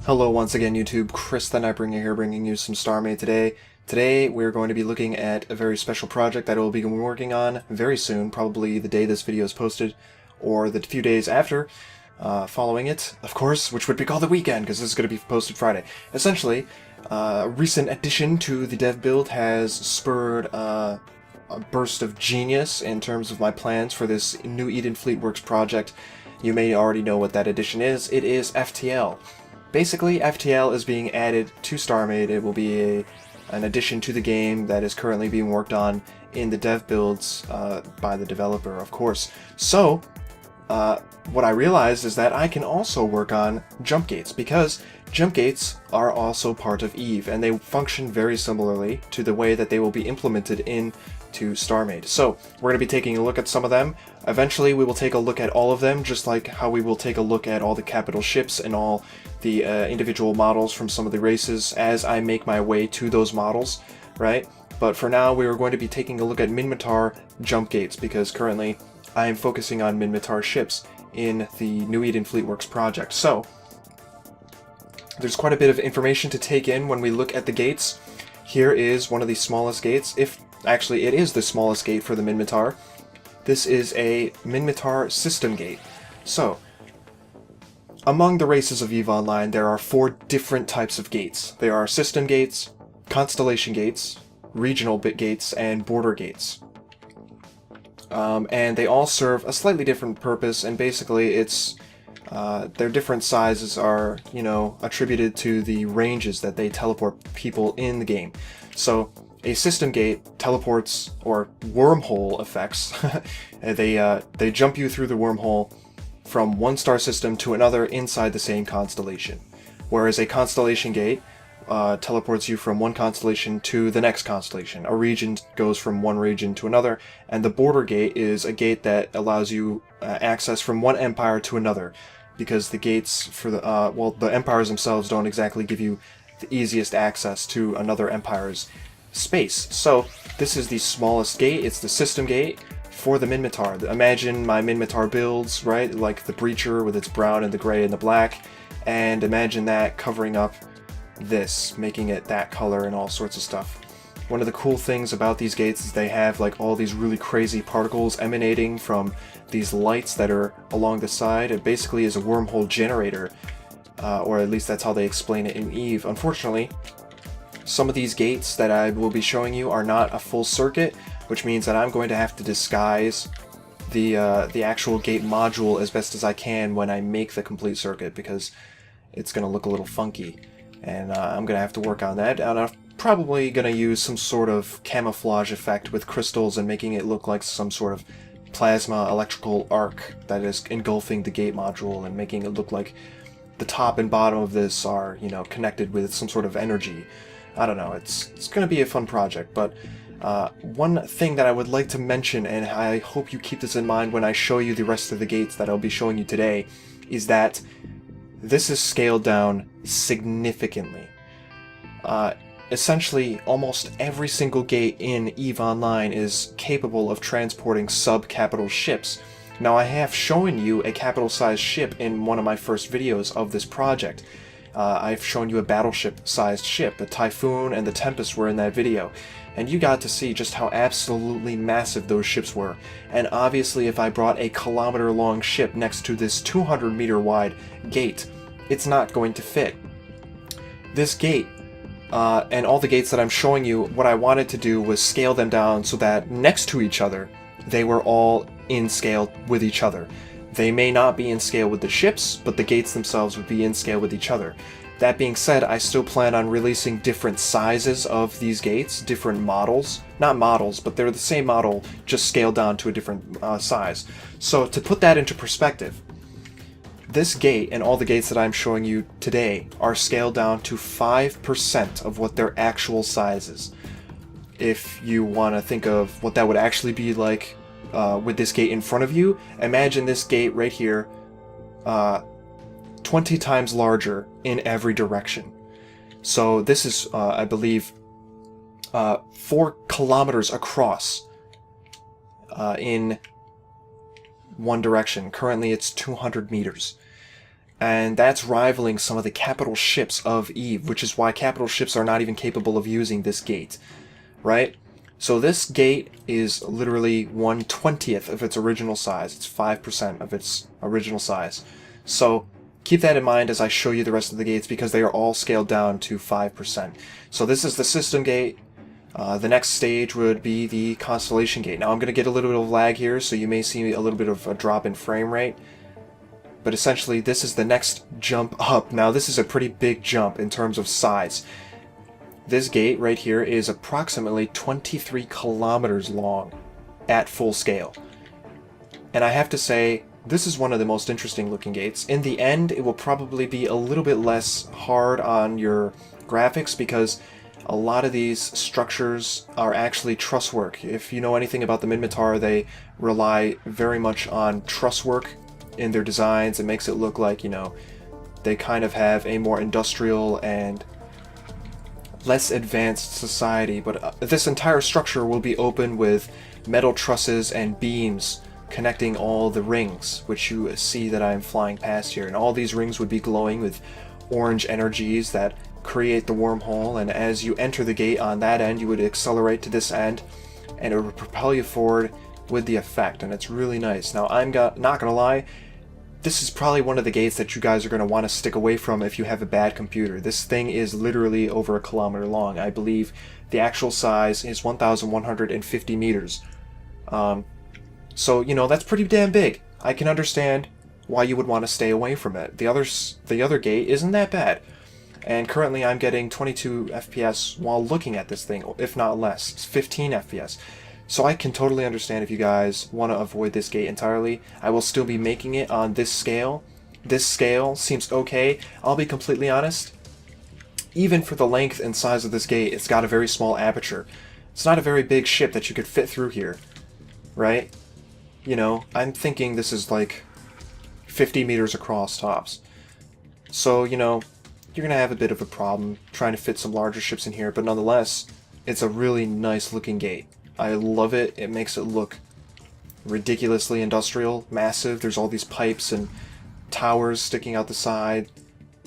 Hello once again YouTube, Chris the Nightbringer here bringing you some StarMade today. Today we're going to be looking at a very special project that I will be working on very soon, probably the day this video is posted, or the few days after, following it, of course, which would be called the weekend, because this is going to be posted Friday. Essentially, a recent addition to the dev build has spurred a burst of genius in terms of my plans for this new Fleetworks project. You may already know what that addition is. It is FTL. Basically, FTL is being added to StarMade. It will be an addition to the game that is currently being worked on in the dev builds by the developer, of course. So, what I realized is that I can also work on jump gates, because jump gates are also part of Eve, and they function very similarly to the way that they will be implemented into StarMade. So, we're going to be taking a look at some of them. Eventually, we will take a look at all of them, just like how we will take a look at all the capital ships and all the individual models from some of the races as I make my way to those models, right? But for now, we are going to be taking a look at Minmatar jump gates, because currently I am focusing on Minmatar ships in the New Eden Fleetworks project. So, there's quite a bit of information to take in when we look at the gates. Here is one of the smallest gates. Actually, it is the smallest gate for the Minmatar. This is a Minmatar system gate. So, among the races of EVE Online, there are 4 different types of gates. There are system gates, constellation gates, regional bit gates, and border gates. And they all serve a slightly different purpose, and basically it's their different sizes are, attributed to the ranges that they teleport people in the game. So, a system gate teleports, or wormhole effects, they jump you through the wormhole from one star system to another inside the same constellation. Whereas a constellation gate teleports you from one constellation to the next constellation. A region goes from one region to another, and the border gate is a gate that allows you access from one empire to another, because the gates for the empires themselves don't exactly give you the easiest access to another empire's space. So this is the smallest gate. It's the system gate for the Minmatar. Imagine my Minmatar builds, right? Like the Breacher with its brown and the gray and the black, and imagine that covering up this, making it that color and all sorts of stuff. One of the cool things about these gates is they have like all these really crazy particles emanating from these lights that are along the side. It basically is a wormhole generator, or at least that's how they explain it in Eve. Unfortunately, some of these gates that I will be showing you are not a full circuit, which means that I'm going to have to disguise the actual gate module as best as I can when I make the complete circuit, because it's going to look a little funky, and I'm going to have to work on that. And I'm probably going to use some sort of camouflage effect with crystals and making it look like some sort of plasma electrical arc that is engulfing the gate module and making it look like the top and bottom of this are, connected with some sort of energy. I don't know, it's going to be a fun project, but one thing that I would like to mention, and I hope you keep this in mind when I show you the rest of the gates that I'll be showing you today, is that this is scaled down significantly. Essentially, almost every single gate in EVE Online is capable of transporting sub-capital ships. Now, I have shown you a capital-sized ship in one of my first videos of this project. I've shown you a battleship-sized ship. The Typhoon and the Tempest were in that video, and you got to see just how absolutely massive those ships were. And obviously, if I brought a kilometer-long ship next to this 200-meter-wide gate, it's not going to fit. This gate, and all the gates that I'm showing you, what I wanted to do was scale them down so that next to each other, they were all in scale with each other. They may not be in scale with the ships, but the gates themselves would be in scale with each other. That being said, I still plan on releasing different sizes of these gates, different models. Not models, but they're the same model, just scaled down to a different size. So to put that into perspective, this gate and all the gates that I'm showing you today are scaled down to 5% of what their actual size is. If you want to think of what that would actually be like with this gate in front of you, imagine this gate right here 20 times larger in every direction. So this is, I believe, 4 kilometers across in one direction. Currently it's 200 meters. And that's rivaling some of the capital ships of Eve, which is why capital ships are not even capable of using this gate, right? So this gate is literally 1/20th of its original size. It's 5% of its original size. So keep that in mind as I show you the rest of the gates, because they are all scaled down to 5%. So this is the system gate. The next stage would be the constellation gate. Now I'm going to get a little bit of lag here, so you may see a little bit of a drop in frame rate. But essentially, this is the next jump up. Now this is a pretty big jump in terms of size. This gate right here is approximately 23 kilometers long at full scale. And I have to say, this is one of the most interesting looking gates. In the end, it will probably be a little bit less hard on your graphics because a lot of these structures are actually truss work. If you know anything about the Minmatar, they rely very much on truss work in their designs. It makes it look like, you know, they kind of have a more industrial and less advanced society, but this entire structure will be open with metal trusses and beams connecting all the rings, which you see that I'm flying past here. And all these rings would be glowing with orange energies that create the wormhole, and as you enter the gate on that end, you would accelerate to this end, and it would propel you forward with the effect, and it's really nice. Now, I'm not gonna lie, this is probably one of the gates that you guys are going to want to stick away from if you have a bad computer. This thing is literally over 1 kilometer long. I believe the actual size is 1,150 meters. So, you know, that's pretty damn big. I can understand why you would want to stay away from it. The other gate isn't that bad. And currently I'm getting 22 FPS while looking at this thing, if not less. It's 15 FPS. So I can totally understand if you guys want to avoid this gate entirely. I will still be making it on this scale. This scale seems okay. I'll be completely honest. Even for the length and size of this gate, it's got a very small aperture. It's not a very big ship that you could fit through here, right? You know, I'm thinking this is like 50 meters across tops. So, you know, you're going to have a bit of a problem trying to fit some larger ships in here, but nonetheless, it's a really nice looking gate. I love it. It makes it look ridiculously industrial, massive. There's all these pipes and towers sticking out the side,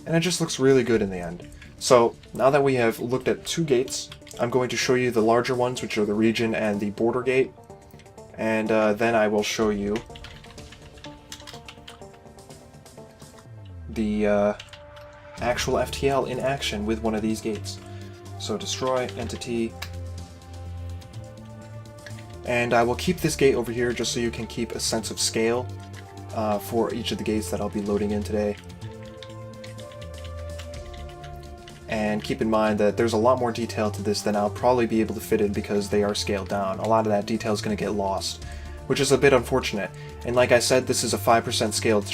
and it just looks really good in the end. So now that we have looked at 2 gates, I'm going to show you the larger ones, which are the region and the border gate, and then I will show you the actual FTL in action with one of these gates. So destroy entity. And I will keep this gate over here just so you can keep a sense of scale for each of the gates that I'll be loading in today. And keep in mind that there's a lot more detail to this than I'll probably be able to fit in because they are scaled down. A lot of that detail is going to get lost, which is a bit unfortunate. And like I said, this is a 5% scaled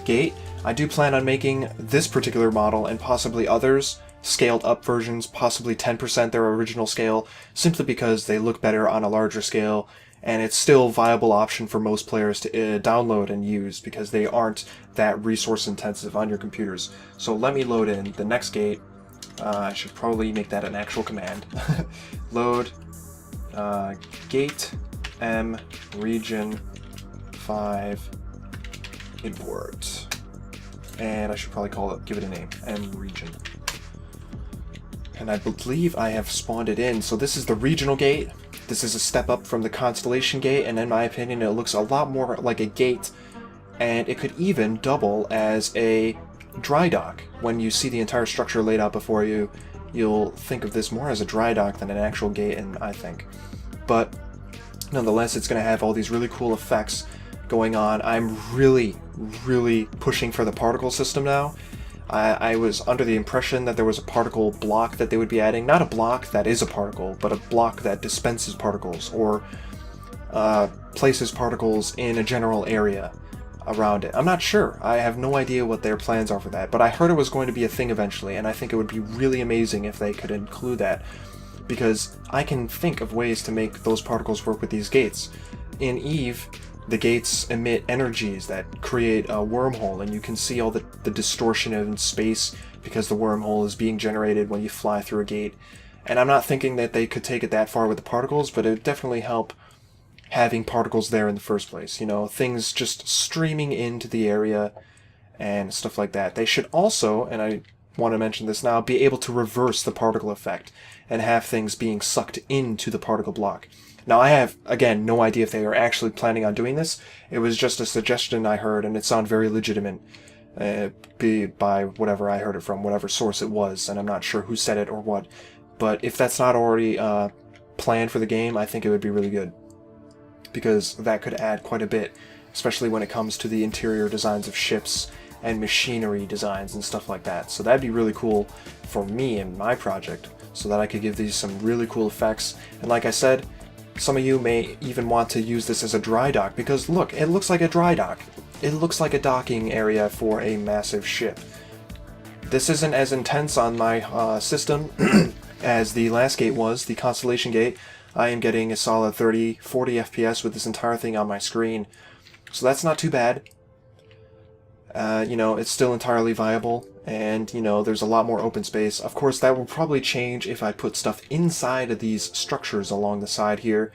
gate. I do plan on making this particular model and possibly others scaled up versions, possibly 10% their original scale, simply because they look better on a larger scale, and it's still a viable option for most players to download and use because they aren't that resource intensive on your computers. So let me load in the next gate. I should probably make that an actual command. Load gate M region 5 import. And I should probably give it a name, M region. And I believe I have spawned it in. So this is the regional gate. This is a step up from the constellation gate, and in my opinion it looks a lot more like a gate, and it could even double as a dry dock. When you see the entire structure laid out before you, you'll think of this more as a dry dock than an actual gate, and I think. But nonetheless, it's going to have all these really cool effects going on. I'm really pushing for the particle system now. I was under the impression that there was a particle block that they would be adding. Not a block that is a particle, but a block that dispenses particles or places particles in a general area around it. I'm not sure. I have no idea what their plans are for that, but I heard it was going to be a thing eventually, and I think it would be really amazing if they could include that, because I can think of ways to make those particles work with these gates. In Eve, the gates emit energies that create a wormhole, and you can see all the distortion in space because the wormhole is being generated when you fly through a gate. And I'm not thinking that they could take it that far with the particles, but it would definitely help having particles there in the first place. You know, things just streaming into the area and stuff like that. They should also, and I want to mention this now, be able to reverse the particle effect and have things being sucked into the particle block. Now, I have, again, no idea if they are actually planning on doing this. It was just a suggestion I heard, and it sounded very legitimate by whatever I heard it from, whatever source it was, and I'm not sure who said it or what. But if that's not already planned for the game, I think it would be really good, because that could add quite a bit, especially when it comes to the interior designs of ships and machinery designs and stuff like that. So that'd be really cool for me and my project, so that I could give these some really cool effects. And like I said, some of you may even want to use this as a dry dock, because look, it looks like a dry dock. It looks like a docking area for a massive ship. This isn't as intense on my system as the last gate was, the Constellation Gate. I am getting a solid 30-40 FPS with this entire thing on my screen, so that's not too bad. You know, it's still entirely viable, and, you know, there's a lot more open space. Of course, that will probably change if I put stuff inside of these structures along the side here.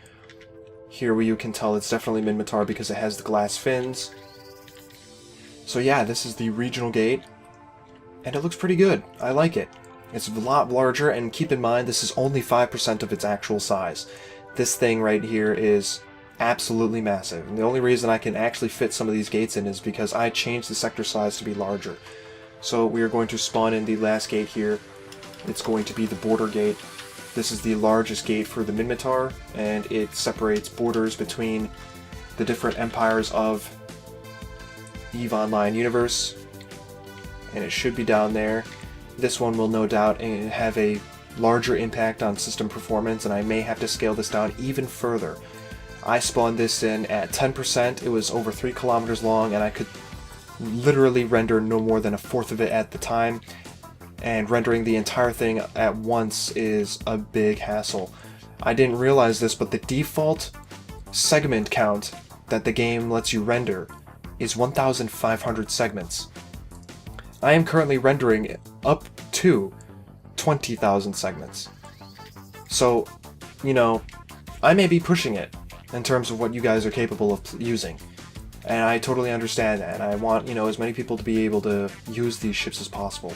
Here where you can tell it's definitely Minmatar because it has the glass fins. So yeah, this is the regional gate, and it looks pretty good. I like it. It's a lot larger, and keep in mind, this is only 5% of its actual size. This thing right here is absolutely massive, and the only reason I can actually fit some of these gates in is because I changed the sector size to be larger. So we are going to spawn in the last gate here. It's going to be the border gate. This is the largest gate for the Minmatar, and it separates borders between the different empires of EVE Online universe, and it should be down there. This one will no doubt have a larger impact on system performance, and I may have to scale this down even further. I spawned this in at 10%, it was over 3 kilometers long, and I could literally render no more than a fourth of it at the time, and rendering the entire thing at once is a big hassle. I didn't realize this, but the default segment count that the game lets you render is 1,500 segments. I am currently rendering up to 20,000 segments. So, you know, I may be pushing it in terms of what you guys are capable of using. And I totally understand that. I want, you know, as many people to be able to use these ships as possible.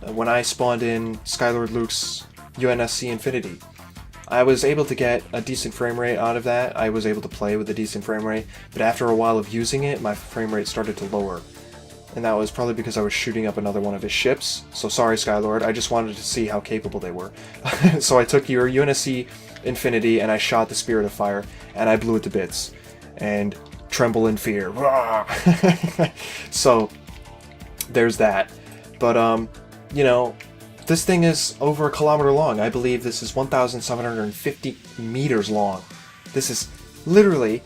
When I spawned in Skylord Luke's UNSC Infinity, I was able to get a decent frame rate out of that. I was able to play with a decent frame rate, but after a while of using it, my frame rate started to lower. And that was probably because I was shooting up another one of his ships. So sorry, Skylord, I just wanted to see how capable they were. So I took your UNSC Infinity and I shot the Spirit of Fire, and I blew it to bits. And tremble in fear. So there's that. But, you know, this thing is over 1 kilometer long. I believe this is 1,750 meters long. This is literally,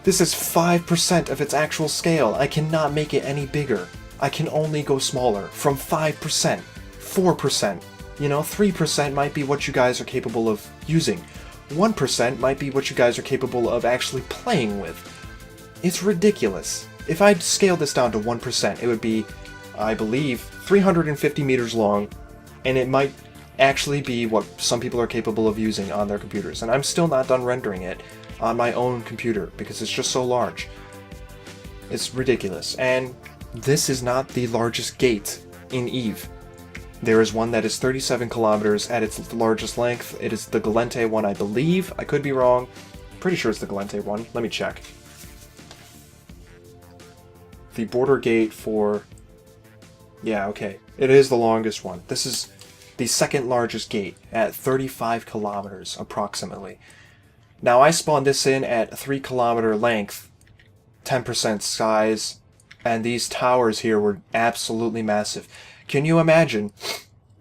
this is 5% of its actual scale. I cannot make it any bigger. I can only go smaller. From 5%, 4%, you know, 3% might be what you guys are capable of using. 1% might be what you guys are capable of actually playing with. It's ridiculous. If I'd scale this down to 1%, it would be, I believe, 350 meters long, and it might actually be what some people are capable of using on their computers. And I'm still not done rendering it on my own computer because it's just so large. It's ridiculous. And this is not the largest gate in EVE. There is one that is 37 kilometers at its largest length. It is the Galente one, I believe. I could be wrong. Pretty sure it's the Galente one. Let me check. The border gate for... Yeah, okay. It is the longest one. This is the second largest gate at 35 kilometers approximately. Now I spawned this in at 3 kilometer length, 10% size, and these towers here were absolutely massive. Can you imagine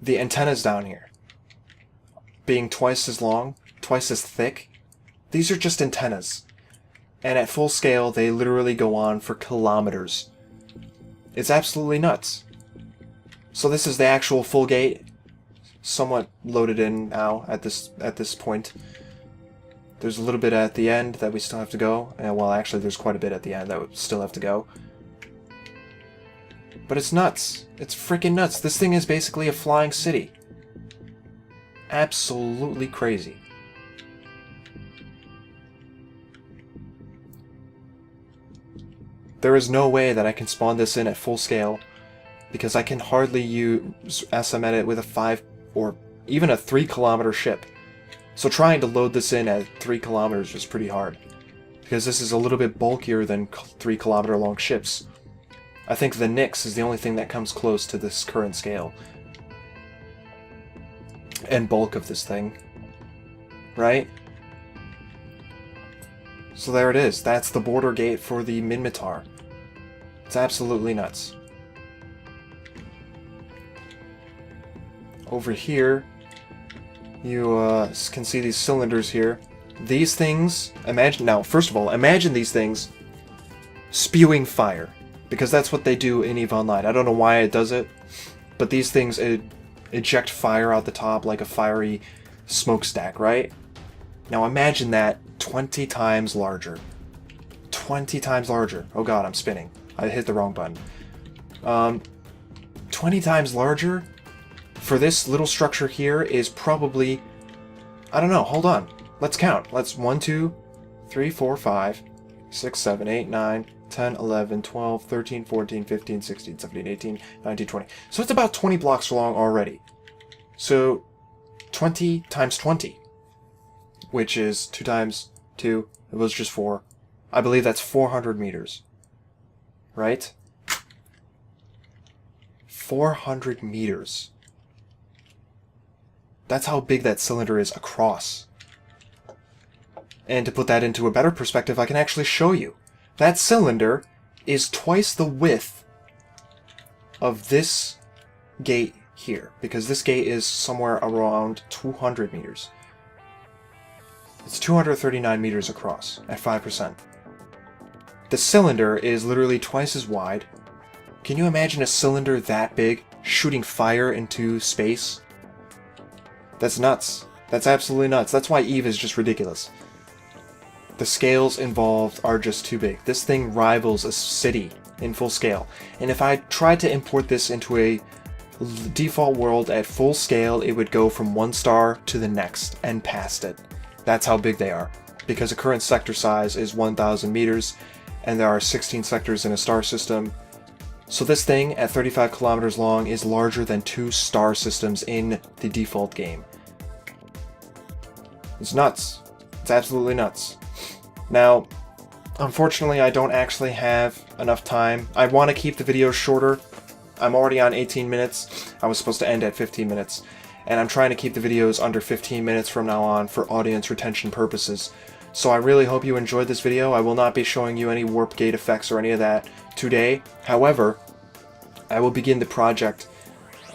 the antennas down here being twice as long, twice as thick? These are just antennas. And at full scale, they literally go on for kilometers. It's absolutely nuts. So this is the actual full gate, somewhat loaded in now at this point. There's a little bit at the end that we still have to go. And well, actually, there's quite a bit at the end that we still have to go. But it's nuts. It's freaking nuts. This thing is basically a flying city. Absolutely crazy. There is no way that I can spawn this in at full scale, because I can hardly use SM Edit with a 5 or even a 3 kilometer ship. So trying to load this in at 3 kilometers was pretty hard, because this is a little bit bulkier than 3 kilometer long ships. I think the Nyx is the only thing that comes close to this current scale and bulk of this thing, right? So there it is. That's the border gate for the Minmatar. It's absolutely nuts. Over here, you can see these cylinders here. These things, imagine, now first of all, imagine these things spewing fire, because that's what they do in EVE Online. I don't know why it does it, but these things eject fire out the top like a fiery smokestack, right? Now imagine that 20 times larger. 20 times larger. Oh god, I'm spinning. I hit the wrong button. 20 times larger for this little structure here is probably, I don't know, hold on. Let's count. Let's 1, 2, 3, 4, 5, 6, 7, 8, 9, 10, 11, 12, 13, 14, 15, 16, 17, 18, 19, 20. So it's about 20 blocks long already. So 20 times 20, which is 2 times 2, it was just 4. I believe that's 400 meters. Right? 400 meters. That's how big that cylinder is across. And to put that into a better perspective, I can actually show you. That cylinder is twice the width of this gate here, because this gate is somewhere around 200 meters. It's 239 meters across at 5%. The cylinder is literally twice as wide. Can you imagine a cylinder that big shooting fire into space? That's nuts. That's absolutely nuts. That's why EVE is just ridiculous. The scales involved are just too big. This thing rivals a city in full scale. And if I tried to import this into a default world at full scale, it would go from 1 star to the next and past it. That's how big they are. Because the current sector size is 1,000 meters, and there are 16 sectors in a star system. So this thing, at 35 kilometers long, is larger than 2 star systems in the default game. It's nuts. It's absolutely nuts. Now, unfortunately, I don't actually have enough time. I want to keep the videos shorter. I'm already on 18 minutes. I was supposed to end at 15 minutes. And I'm trying to keep the videos under 15 minutes from now on for audience retention purposes. So I really hope you enjoyed this video. I will not be showing you any warp gate effects or any of that today. However, I will begin the project,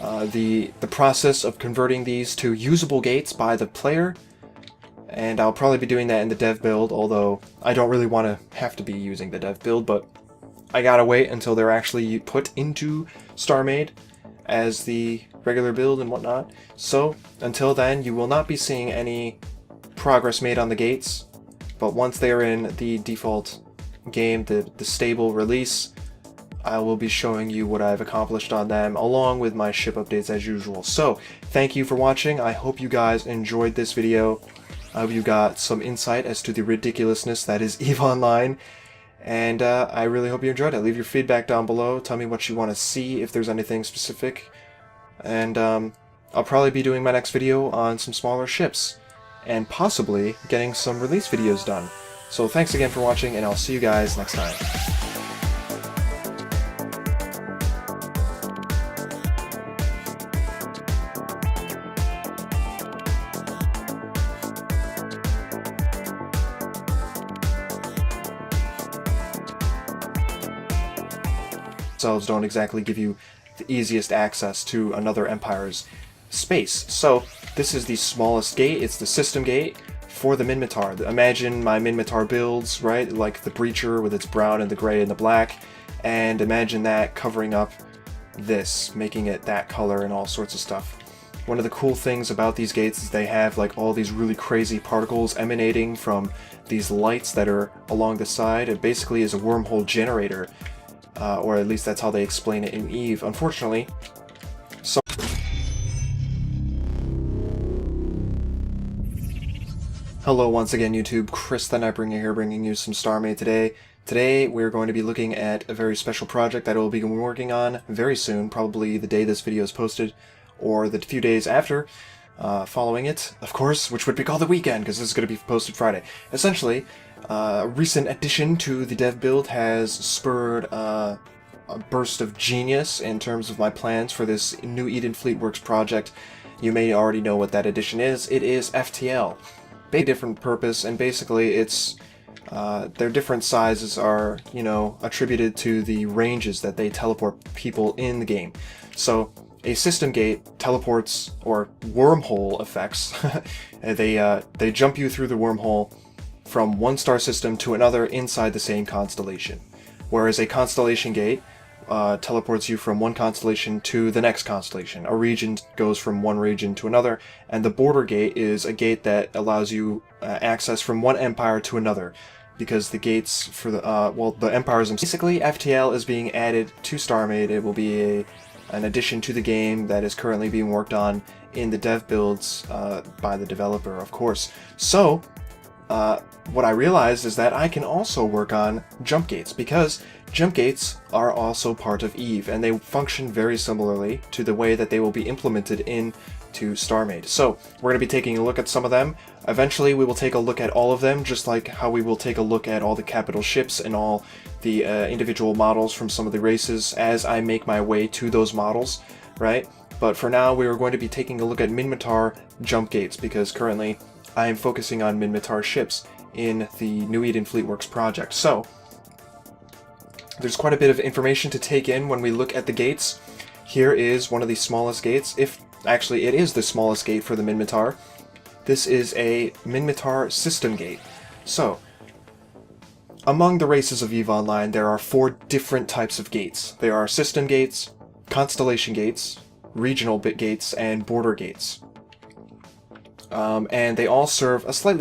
the process of converting these to usable gates by the player. And I'll probably be doing that in the dev build, although I don't really want to have to be using the dev build, but I gotta wait until they're actually put into StarMade as the regular build and whatnot. So until then, you will not be seeing any progress made on the gates, but once they are in the default game, the stable release, I will be showing you what I've accomplished on them, along with my ship updates as usual. So thank you for watching. I hope you guys enjoyed this video. I hope you got some insight as to the ridiculousness that is EVE Online. And I really hope you enjoyed it. Leave your feedback down below. Tell me what you want to see, if there's anything specific. And I'll probably be doing my next video on some smaller ships, and possibly getting some release videos done. So thanks again for watching, and I'll see you guys next time. Themselves don't exactly give you the easiest access to another empire's space. So this is the smallest gate. It's the system gate for the Minmatar. Imagine my Minmatar builds, right? Like the Breacher with its brown and the gray and the black. And imagine that covering up this, making it that color and all sorts of stuff. One of the cool things about these gates is they have like all these really crazy particles emanating from these lights that are along the side. It basically is a wormhole generator. Or at least that's how they explain it in EVE. Unfortunately, Hello once again YouTube, Chris the Nightbringer here, bringing you some StarMade today. Today we're going to be looking at a very special project that I will be working on very soon, probably the day this video is posted, or the few days after, following it, of course, which would be called the weekend, because this is going to be posted Friday. Essentially, a recent addition to the dev build has spurred a burst of genius in terms of my plans for this new Eden Fleetworks project. You may already know what that addition is. It is FTL. Different purpose, and basically it's their different sizes are, attributed to the ranges that they teleport people in the game. So a system gate teleports, or wormhole effects, they jump you through the wormhole from one star system to another inside the same constellation. Whereas a constellation gate teleports you from one constellation to the next constellation. A region goes from one region to another, and the border gate is a gate that allows you access from one empire to another, because the gates for the empires. Basically, FTL is being added to StarMade. It will be an addition to the game that is currently being worked on in the dev builds by the developer, of course. So, what I realized is that I can also work on jump gates, because jump gates are also part of Eve, and they function very similarly to the way that they will be implemented into StarMade. So we're going to be taking a look at some of them. Eventually we will take a look at all of them, just like how we will take a look at all the capital ships and all the individual models from some of the races as I make my way to those models, right? But for now we are going to be taking a look at Minmatar jump gates, because currently I am focusing on Minmatar ships in the New Eden Fleetworks project. So there's quite a bit of information to take in when we look at the gates. Here is one of the smallest gates. Actually, it is the smallest gate for the Minmatar. This is a Minmatar system gate. So, among the races of EVE Online, there are 4 different types of gates. There are system gates, constellation gates, regional bit gates, and border gates. And they all serve a slightly